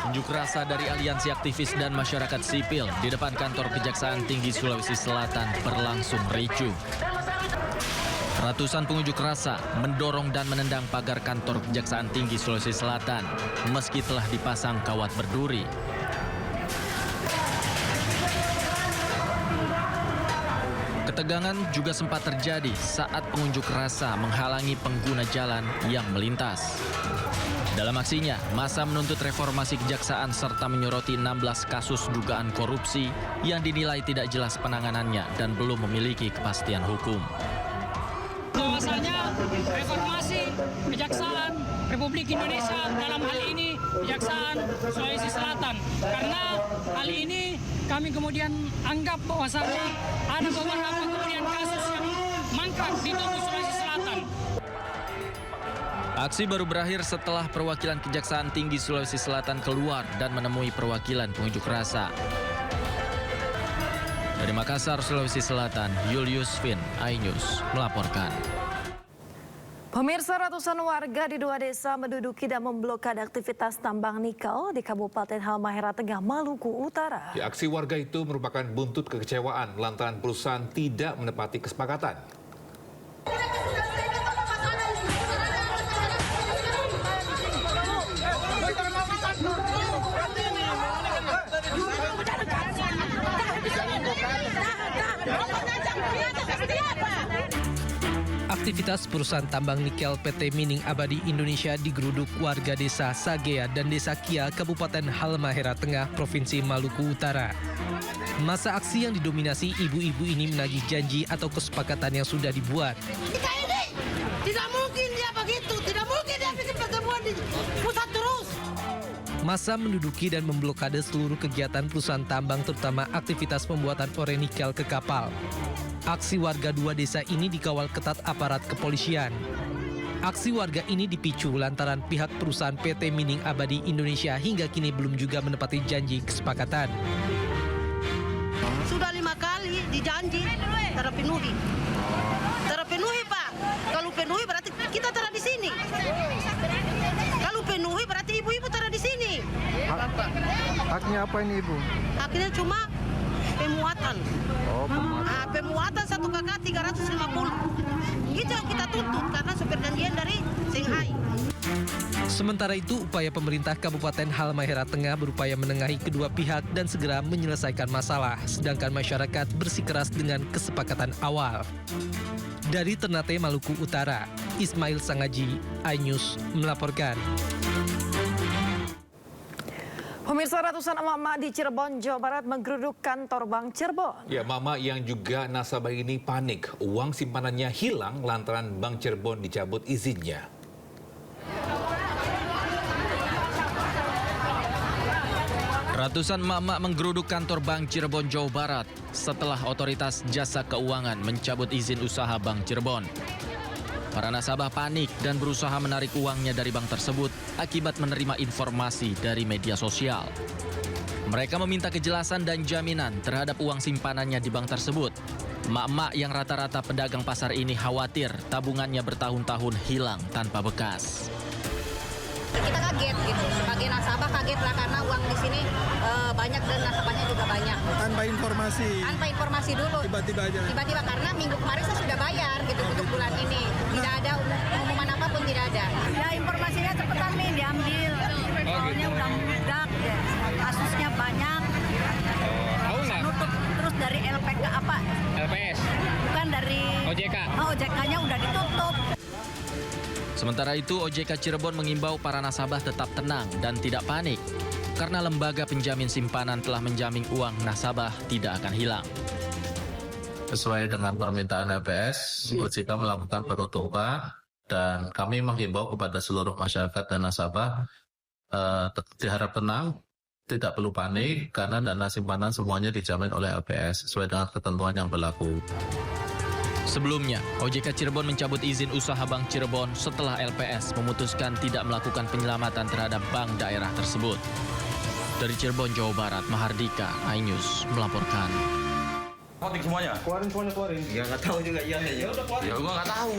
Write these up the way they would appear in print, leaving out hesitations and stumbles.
Unjuk rasa dari aliansi aktivis dan masyarakat sipil di depan kantor Kejaksaan Tinggi Sulawesi Selatan berlangsung ricuh. Ratusan pengunjuk rasa mendorong dan menendang pagar kantor Kejaksaan Tinggi Sulawesi Selatan meski telah dipasang kawat berduri. Ketegangan juga sempat terjadi saat pengunjuk rasa menghalangi pengguna jalan yang melintas. Dalam aksinya, massa menuntut reformasi kejaksaan serta menyoroti 16 kasus dugaan korupsi yang dinilai tidak jelas penanganannya dan belum memiliki kepastian hukum. Bahwasanya reformasi kejaksaan Republik Indonesia, dalam hal ini Kejaksaan Sulawesi Selatan, karena hal ini kami kemudian anggap bahwasanya ada beberapa kemudian kasus yang mangkrak di tubuh Sulawesi Selatan. Aksi baru berakhir setelah perwakilan Kejaksaan Tinggi Sulawesi Selatan keluar dan menemui perwakilan pengunjuk rasa. Dari Makassar, Sulawesi Selatan, Julius Vin, iNews melaporkan. Pemirsa, ratusan warga di 2 desa menduduki dan memblokade aktivitas tambang nikel di Kabupaten Halmahera Tengah, Maluku Utara. Aksi warga itu merupakan buntut kekecewaan lantaran perusahaan tidak menepati kesepakatan. Aktivitas perusahaan tambang nikel PT Mining Abadi Indonesia digeruduk warga desa Sagea dan desa Kia, Kabupaten Halmahera Tengah, Provinsi Maluku Utara. Masa aksi yang didominasi ibu-ibu ini menagih janji atau kesepakatan yang sudah dibuat. Kita ini tidak mungkin dia begitu, tidak mungkin dia bikin pertemuan di pusat terus. Massa menduduki dan memblokade seluruh kegiatan perusahaan tambang, terutama aktivitas pembuatan ore nikel ke kapal. Aksi warga 2 desa ini dikawal ketat aparat kepolisian. Aksi warga ini dipicu lantaran pihak perusahaan PT Mining Abadi Indonesia hingga kini belum juga menepati janji kesepakatan. Sudah 5 kali dijanji, terpenuhi. Terpenuhi, Pak. Kalau penuhi berarti kita taruh di sini. Kalau penuhi berarti ibu-ibu taruh di sini. Haknya apa ini, Ibu? Haknya cuma pemuatan. Oh, Pemuatan 1 KK 350. Itu yang kita tuntut karena supir janjian dari Shanghai. Sementara itu, upaya pemerintah Kabupaten Halmahera Tengah berupaya menengahi kedua pihak dan segera menyelesaikan masalah, sedangkan masyarakat bersikeras dengan kesepakatan awal. Dari Ternate, Maluku Utara, Ismail Sangaji, iNews melaporkan. Pemirsa, ratusan emak-emak di Cirebon, Jawa Barat menggeruduk kantor Bank Cirebon. Ya, mama yang juga nasabah ini panik. Uang simpanannya hilang lantaran Bank Cirebon dicabut izinnya. Ratusan emak-emak menggeruduk kantor Bank Cirebon, Jawa Barat setelah otoritas jasa keuangan mencabut izin usaha Bank Cirebon. Para nasabah panik dan berusaha menarik uangnya dari bank tersebut akibat menerima informasi dari media sosial. Mereka meminta kejelasan dan jaminan terhadap uang simpanannya di bank tersebut. Emak-emak yang rata-rata pedagang pasar ini khawatir tabungannya bertahun-tahun hilang tanpa bekas. Kita kaget gitu, sebagai nasabah kaget lah karena uang di sini banyak dan nasabahnya juga banyak. Tanpa informasi. Tanpa informasi dulu. Tiba-tiba aja. Tiba-tiba karena minggu kemarin saya sudah bayar gitu untuk bulan ini. Tidak ada pengumuman apapun, tidak ada. Ya informasinya cepetan nih diambil. Soalnya udah meledak, kasusnya banyak. Tahu nggak? Nutup terus dari LPK apa? LPS, Bukan dari OJK. OJK-nya udah ditutup. Sementara itu, OJK Cirebon mengimbau para nasabah tetap tenang dan tidak panik karena lembaga penjamin simpanan telah menjamin uang nasabah tidak akan hilang. Sesuai dengan permintaan LPS, OJK melakukan penutupan dan kami menghimbau kepada seluruh masyarakat dan nasabah diharap tenang, tidak perlu panik karena dana simpanan semuanya dijamin oleh LPS sesuai dengan ketentuan yang berlaku. Sebelumnya, OJK Cirebon mencabut izin usaha Bank Cirebon setelah LPS memutuskan tidak melakukan penyelamatan terhadap bank daerah tersebut. Dari Cirebon, Jawa Barat, Mahardika, iNews melaporkan. Narkotik semuanya? Keluarin. Ya nggak tahu juga iya ya. Ya gua nggak tahu.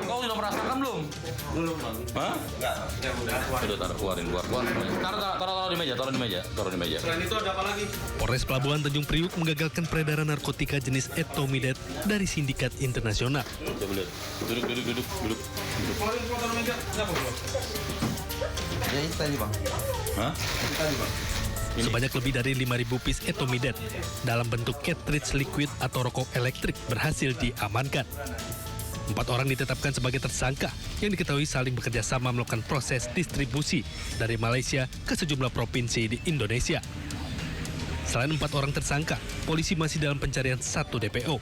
Kau sudah merasakan belum? Belum bang. Hah? Enggak. Ya udah. Sudah keluarin. Taruh di meja. Selain itu ada apa lagi? Polres Pelabuhan Tanjung Priuk menggagalkan peredaran narkotika jenis etomidat dari sindikat internasional. Coba lihat. Duduk. Keluarin semua taruh meja. Kenapa bro? Ya itu tadi bang. Hah? Itu tadi bang. Sebanyak lebih dari 5.000 piece etomidat dalam bentuk cartridge liquid atau rokok elektrik berhasil diamankan. 4 orang ditetapkan sebagai tersangka yang diketahui saling bekerja sama melakukan proses distribusi dari Malaysia ke sejumlah provinsi di Indonesia. Selain 4 orang tersangka, polisi masih dalam pencarian 1 DPO.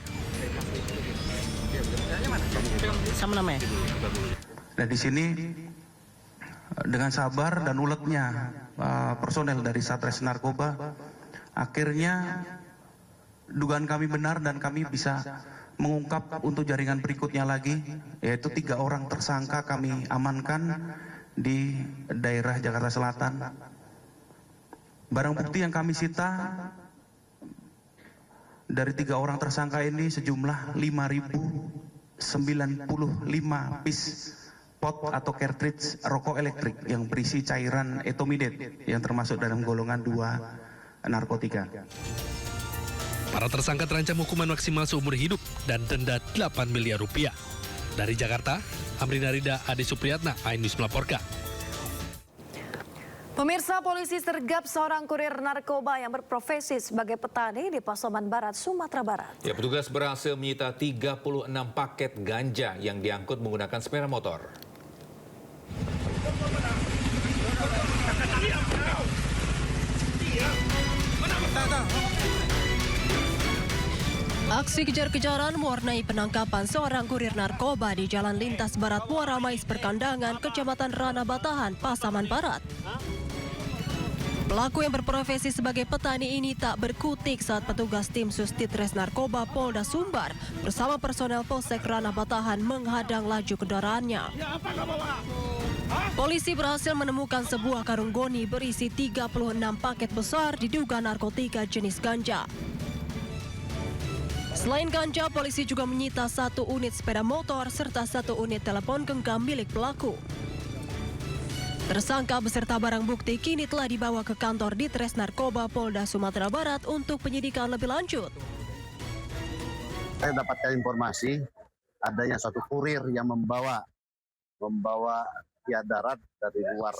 Sama namanya? Nah di sini dengan sabar dan uletnya personel dari Satres Narkoba, akhirnya dugaan kami benar dan kami bisa mengungkap untuk jaringan berikutnya lagi, yaitu 3 orang tersangka kami amankan di daerah Jakarta Selatan. Barang bukti yang kami sita dari 3 orang tersangka ini sejumlah 5.095 piece pot atau cartridge rokok elektrik yang berisi cairan etomidat yang termasuk dalam golongan 2 narkotika. Para tersangka terancam hukuman maksimal seumur hidup dan denda 8 miliar rupiah. Dari Jakarta, Amrina Rida, Ade Supriyatna, iNews melaporkan. Pemirsa, polisi sergap seorang kurir narkoba yang berprofesi sebagai petani di Pasaman Barat, Sumatera Barat. Ya, petugas berhasil menyita 36 paket ganja yang diangkut menggunakan sepeda motor. Aksi kejar-kejaran mewarnai penangkapan seorang kurir narkoba di Jalan Lintas Barat Muara Mais Perkandangan, Kecamatan Rana Batahan, Pasaman Barat. Pelaku yang berprofesi sebagai petani ini tak berkutik saat petugas tim Sustitres Narkoba Polda Sumbar bersama personel Polsek Rana Batahan menghadang laju kendaraannya. Polisi berhasil menemukan sebuah karung goni berisi 36 paket besar diduga narkotika jenis ganja. Selain ganja, polisi juga menyita 1 unit sepeda motor serta 1 unit telepon genggam milik pelaku. Tersangka beserta barang bukti kini telah dibawa ke kantor Ditres Narkoba Polda Sumatera Barat untuk penyidikan lebih lanjut. Saya dapatkan informasi adanya suatu kurir yang membawa via darat dari luar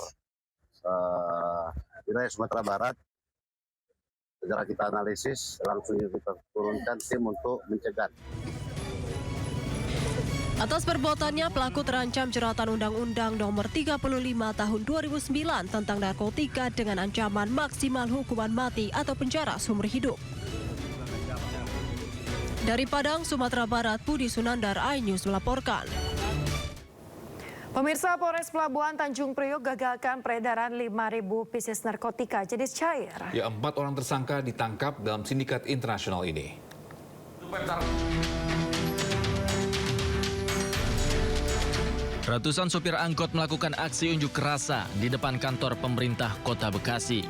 wilayah Sumatera Barat. Segera kita analisis, langsung kita turunkan tim untuk mencegat. Atas perbuatannya, pelaku terancam jeratan Undang-Undang Nomor 35 Tahun 2009 tentang narkotika dengan ancaman maksimal hukuman mati atau penjara seumur hidup. Dari Padang, Sumatera Barat, Budi Sunandar, iNews melaporkan. Pemirsa, Polres Pelabuhan Tanjung Priok gagalkan peredaran 5.000 pieces narkotika jenis cair. Ya, 4 orang tersangka ditangkap dalam sindikat internasional ini. Ratusan sopir angkot melakukan aksi unjuk rasa di depan kantor pemerintah Kota Bekasi.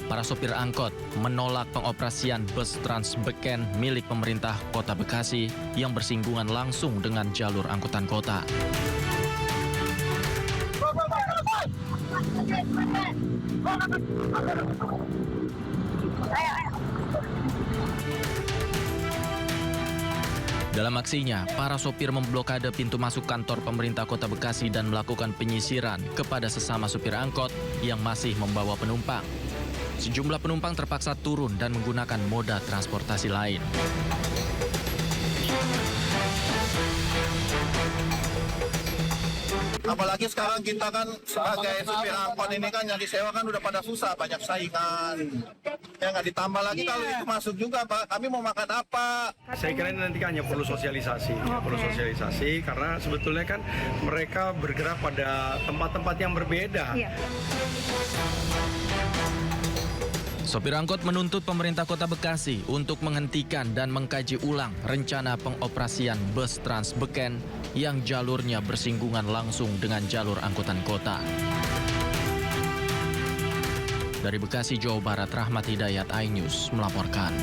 Para sopir angkot menolak pengoperasian bus Transbeken milik pemerintah Kota Bekasi yang bersinggungan langsung dengan jalur angkutan kota. Dalam aksinya, para sopir memblokade pintu masuk kantor pemerintah Kota Bekasi dan melakukan penyisiran kepada sesama sopir angkot yang masih membawa penumpang. Sejumlah penumpang terpaksa turun dan menggunakan moda transportasi lain. Apalagi sekarang kita kan sebagai supir angkot ini kan yang disewa kan udah pada susah, banyak saingan. Ya nggak ditambah lagi kalau itu masuk juga, Pak. Kami mau makan apa? Saya kira ini nanti kan hanya perlu sosialisasi. Perlu sosialisasi karena sebetulnya kan mereka bergerak pada tempat-tempat yang berbeda. Sopir angkot menuntut pemerintah Kota Bekasi untuk menghentikan dan mengkaji ulang rencana pengoperasian bus Transbeken yang jalurnya bersinggungan langsung dengan jalur angkutan kota. Dari Bekasi, Jawa Barat, Rahmat Hidayat, iNews melaporkan.